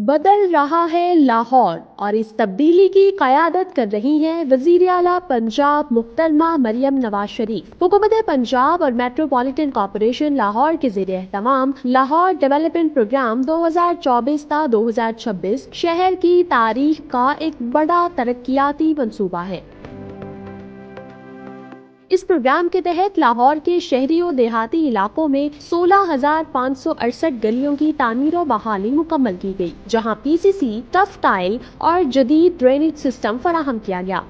بدل رہا ہے لاہور اور اس تبدیلی کی قیادت کر رہی ہیں وزیر اعلیٰ پنجاب محترمہ مریم نواز شریف۔ حکومت پنجاب اور میٹروپولیٹن کارپوریشن لاہور کے زیر اہتمام لاہور ڈیولپمنٹ پروگرام 2024 تا 2026 شہر کی تاریخ کا ایک بڑا ترقیاتی منصوبہ ہے۔ اس پروگرام کے تحت لاہور کے شہری و دیہاتی علاقوں میں 16,568 گلیوں کی تعمیر و بحالی مکمل کی گئی، جہاں پی سی سی، ٹف ٹائل اور جدید ڈرینیج سسٹم فراہم کیا گیا۔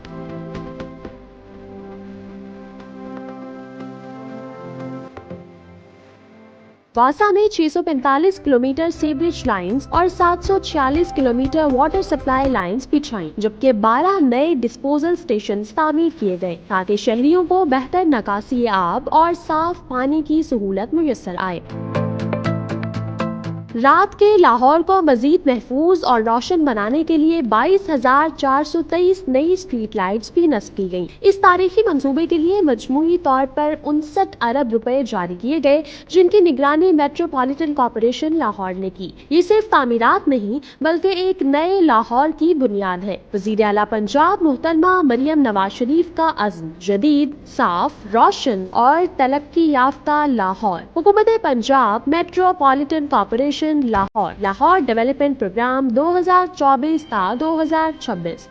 واسا میں 645 کلومیٹر سیوریج لائنز اور 746 کلومیٹر واٹر سپلائی لائنز بچھائیں، جبکہ 12 نئے ڈسپوزل اسٹیشنز تعمیر کیے گئے تاکہ شہریوں کو بہتر نکاسی آب اور صاف پانی کی سہولت میسر آئے۔ رات کے لاہور کو مزید محفوظ اور روشن بنانے کے لیے 22,423 نئی اسٹریٹ لائٹس بھی نصب کی گئیں۔ اس تاریخی منصوبے کے لیے مجموعی طور پر 59 ارب روپے جاری کیے گئے، جن کی نگرانی میٹروپولیٹن کارپوریشن لاہور نے کی۔ یہ صرف تعمیرات نہیں بلکہ ایک نئے لاہور کی بنیاد ہے۔ وزیر اعلیٰ پنجاب محترمہ مریم نواز شریف کا عزم جدید، صاف، روشن اور ترقی یافتہ لاہور۔ حکومت Punjab metropolitan corporation Lahore development programme 2024 تا 2026